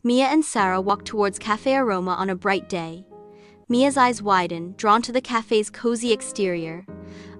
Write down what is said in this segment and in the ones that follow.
Mia and Sarah walk towards Cafe Aroma on a bright day. Mia's eyes widen, drawn to the cafe's cozy exterior.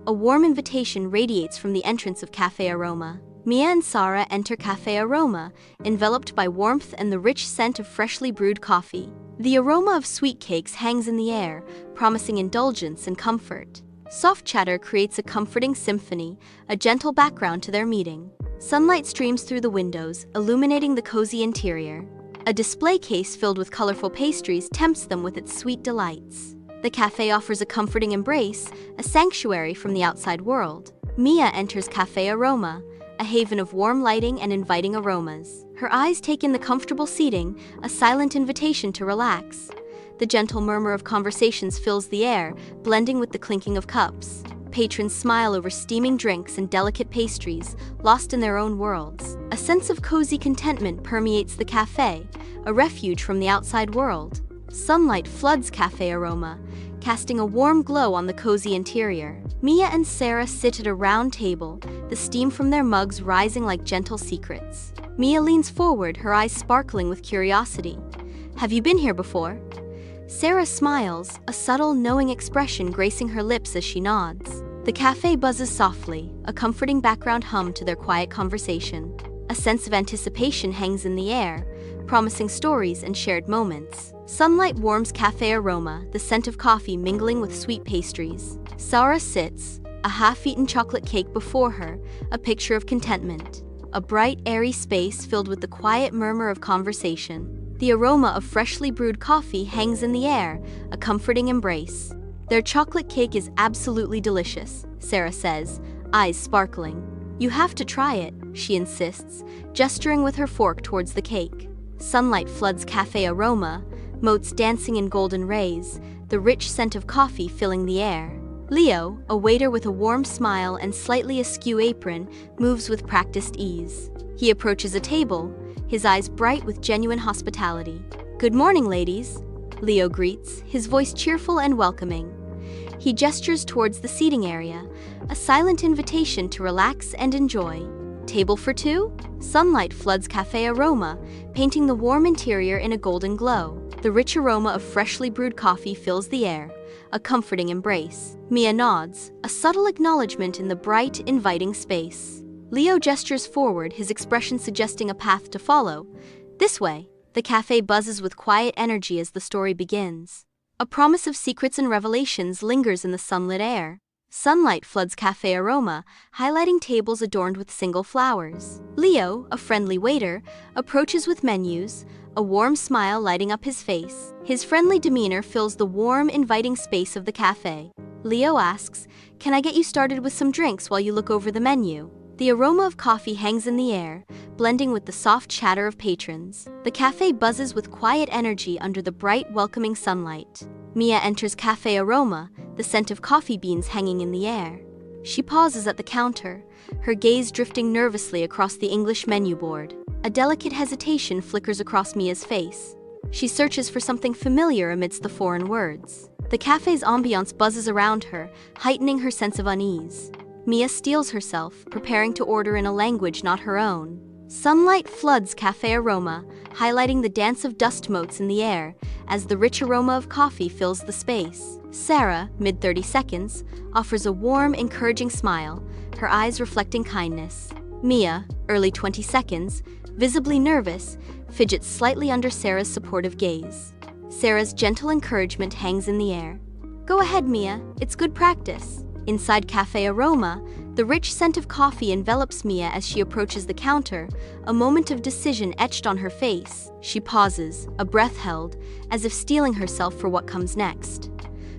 A warm invitation radiates from the entrance of Cafe Aroma. Mia and Sarah enter Cafe Aroma, enveloped by warmth and the rich scent of freshly brewed coffee. The aroma of sweet cakes hangs in the air, promising indulgence and comfort. Soft chatter creates a comforting symphony, a gentle background to their meeting. Sunlight streams through the windows, illuminating the cozy interior. A display case filled with colorful pastries tempts them with its sweet delights. The cafe offers a comforting embrace, a sanctuary from the outside world. Mia enters Cafe Aroma, a haven of warm lighting and inviting aromas. Her eyes take in the comfortable seating, a silent invitation to relax. The gentle murmur of conversations fills the air, blending with the clinking of cups. Patrons smile over steaming drinks and delicate pastries, lost in their own worlds. A sense of cozy contentment permeates the cafe, a refuge from the outside world. Sunlight floods Cafe Aroma, casting a warm glow on the cozy interior. Mia and Sarah sit at a round table, the steam from their mugs rising like gentle secrets. Mia leans forward, her eyes sparkling with curiosity. "Have you been here before?" Sarah smiles, a subtle, knowing expression gracing her lips as she nods. The cafe buzzes softly, a comforting background hum to their quiet conversation. A sense of anticipation hangs in the air, promising stories and shared moments. Sunlight warms Cafe Aroma, the scent of coffee mingling with sweet pastries. Sarah sits, a half-eaten chocolate cake before her, a picture of contentment. A bright, airy space filled with the quiet murmur of conversation. The aroma of freshly brewed coffee hangs in the air, a comforting embrace. "Their chocolate cake is absolutely delicious," Sarah says, eyes sparkling. "You have to try it," she insists, gesturing with her fork towards the cake. Sunlight floods Cafe Aroma, motes dancing in golden rays, the rich scent of coffee filling the air. Leo, a waiter with a warm smile and slightly askew apron, moves with practiced ease. He approaches a table, his eyes bright with genuine hospitality. "Good morning, ladies," Leo greets, his voice cheerful and welcoming. He gestures towards the seating area, a silent invitation to relax and enjoy. "Table for two?" Sunlight floods Cafe Aroma, painting the warm interior in a golden glow. The rich aroma of freshly brewed coffee fills the air, a comforting embrace. Mia nods, a subtle acknowledgement in the bright, inviting space. Leo gestures forward, his expression suggesting a path to follow. "This way." The cafe buzzes with quiet energy as the story begins. A promise of secrets and revelations lingers in the sunlit air. Sunlight floods Cafe Aroma, highlighting tables adorned with single flowers. Leo, a friendly waiter, approaches with menus, a warm smile lighting up his face. His friendly demeanor fills the warm, inviting space of the cafe. Leo asks, "Can I get you started with some drinks while you look over the menu?" The aroma of coffee hangs in the air, blending with the soft chatter of patrons. The cafe buzzes with quiet energy under the bright, welcoming sunlight. Mia enters Cafe Aroma, the scent of coffee beans hanging in the air. She pauses at the counter, her gaze drifting nervously across the English menu board. A delicate hesitation flickers across Mia's face. She searches for something familiar amidst the foreign words. The cafe's ambiance buzzes around her, heightening her sense of unease. Mia steels herself, preparing to order in a language not her own. Sunlight floods Cafe Aroma, highlighting the dance of dust motes in the air as the rich aroma of coffee fills the space. Sarah, mid-30 seconds, offers a warm, encouraging smile, her eyes reflecting kindness. Mia, early 20 seconds, visibly nervous, fidgets slightly under Sarah's supportive gaze. Sarah's gentle encouragement hangs in the air. "Go ahead, Mia, it's good practice." Inside Cafe Aroma, the rich scent of coffee envelops Mia as she approaches the counter, a moment of decision etched on her face. She pauses, a breath held, as if steeling herself for what comes next.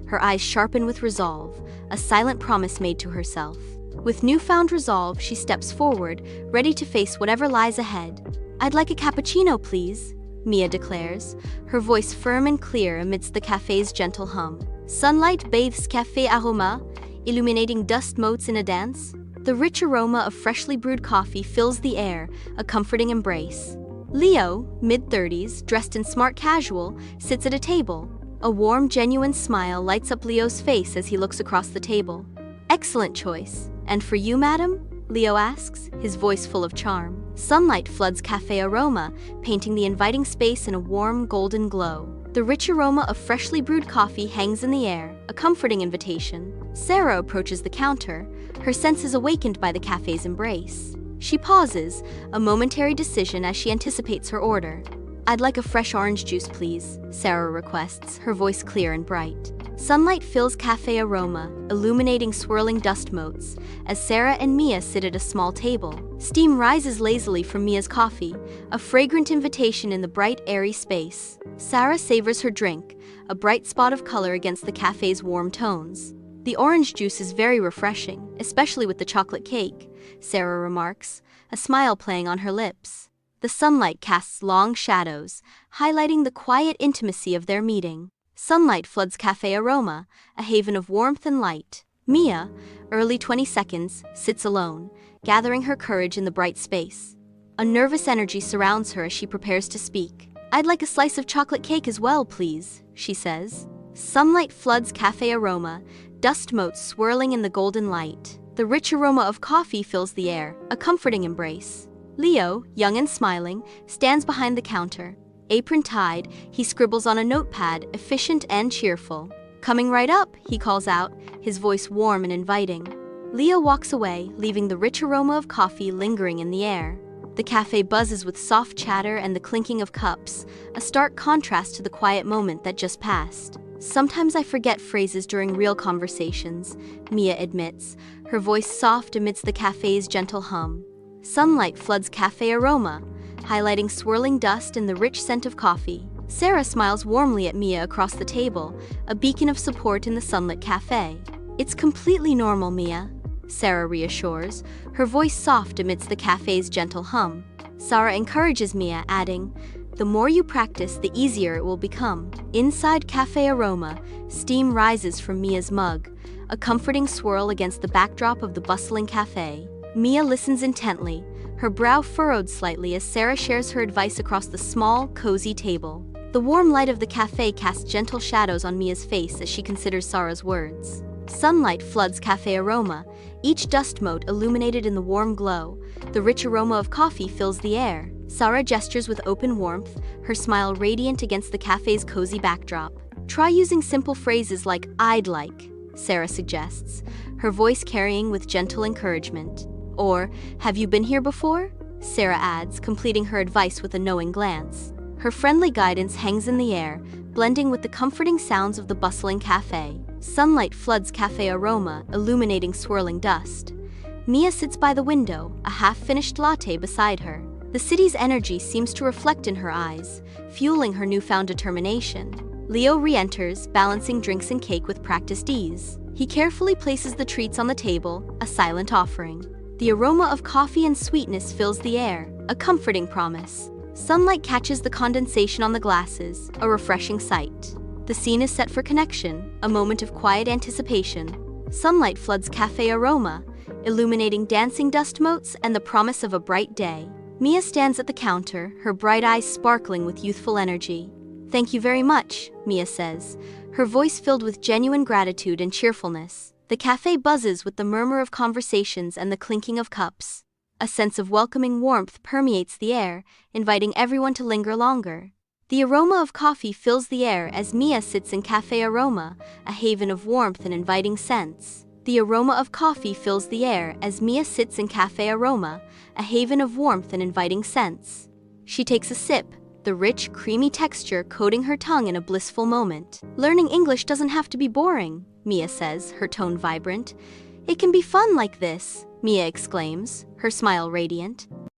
Her eyes sharpen with resolve, a silent promise made to herself. With newfound resolve, she steps forward, ready to face whatever lies ahead. "I'd like a cappuccino, please," Mia declares, her voice firm and clear amidst the cafe's gentle hum. Sunlight bathes Cafe Aroma, illuminating dust motes in a dance. The rich aroma of freshly brewed coffee fills the air, a comforting embrace. Leo, mid-30s, dressed in smart casual, sits at a table. A warm, genuine smile lights up Leo's face as he looks across the table. "Excellent choice. And for you, madam?" Leo asks, his voice full of charm. Sunlight floods Cafe Aroma, painting the inviting space in a warm, golden glow. The rich aroma of freshly brewed coffee hangs in the air, a comforting invitation. Sarah approaches the counter, her senses awakened by the cafe's embrace. She pauses, a momentary decision as she anticipates her order. "I'd like a fresh orange juice, please," Sarah requests, her voice clear and bright. Sunlight fills Cafe Aroma, illuminating swirling dust motes, as Sarah and Mia sit at a small table. Steam rises lazily from Mia's coffee, a fragrant invitation in the bright, airy space. Sarah savors her drink, a bright spot of color against the cafe's warm tones. "The orange juice is very refreshing, especially with the chocolate cake," Sarah remarks, a smile playing on her lips. The sunlight casts long shadows, highlighting the quiet intimacy of their meeting. Sunlight floods Cafe Aroma, a haven of warmth and light. Mia, early 22nds, sits alone, gathering her courage in the bright space. A nervous energy surrounds her as she prepares to speak. "I'd like a slice of chocolate cake as well, please," she says. Sunlight floods Cafe Aroma, dust motes swirling in the golden light. The rich aroma of coffee fills the air, a comforting embrace. Leo, young and smiling, stands behind the counter. Apron tied, he scribbles on a notepad, efficient and cheerful. "Coming right up," he calls out, his voice warm and inviting. Leo walks away, leaving the rich aroma of coffee lingering in the air. The cafe buzzes with soft chatter and the clinking of cups, a stark contrast to the quiet moment that just passed. "Sometimes I forget phrases during real conversations," Mia admits, her voice soft amidst the cafe's gentle hum. Sunlight floods Cafe Aroma, highlighting swirling dust and the rich scent of coffee. Sarah smiles warmly at Mia across the table, a beacon of support in the sunlit cafe. "It's completely normal, Mia," Sarah reassures, her voice soft amidst the cafe's gentle hum. Sarah encourages Mia, adding, "The more you practice, the easier it will become." Inside Cafe Aroma, steam rises from Mia's mug, a comforting swirl against the backdrop of the bustling cafe. Mia listens intently, her brow furrowed slightly as Sarah shares her advice across the small, cozy table. The warm light of the cafe casts gentle shadows on Mia's face as she considers Sarah's words. Sunlight floods Cafe Aroma, each dust mote illuminated in the warm glow. The rich aroma of coffee fills the air. Sarah gestures with open warmth, her smile radiant against the cafe's cozy backdrop. "Try using simple phrases like 'I'd like,'" Sarah suggests, her voice carrying with gentle encouragement. Or, "Have you been here before?" Sarah adds, completing her advice with a knowing glance. Her friendly guidance hangs in the air, blending with the comforting sounds of the bustling cafe. Sunlight floods Cafe Aroma, illuminating swirling dust. Mia sits by the window, a half-finished latte beside her. The city's energy seems to reflect in her eyes, fueling her newfound determination. Leo re-enters, balancing drinks and cake with practiced ease. He carefully places the treats on the table, a silent offering. The aroma of coffee and sweetness fills the air, a comforting promise. Sunlight catches the condensation on the glasses, a refreshing sight. The scene is set for connection, a moment of quiet anticipation. Sunlight floods Cafe Aroma, illuminating dancing dust motes and the promise of a bright day. Mia stands at the counter, her bright eyes sparkling with youthful energy. "Thank you very much," Mia says, her voice filled with genuine gratitude and cheerfulness. The cafe buzzes with the murmur of conversations and the clinking of cups. A sense of welcoming warmth permeates the air, inviting everyone to linger longer. The aroma of coffee fills the air as Mia sits in Cafe Aroma, a haven of warmth and inviting scents. The aroma of coffee fills the air as Mia sits in Cafe Aroma, a haven of warmth and inviting scents. She takes a sip, the rich, creamy texture coating her tongue in a blissful moment. "Learning English doesn't have to be boring," Mia says, her tone vibrant. "It can be fun like this," Mia exclaims, her smile radiant.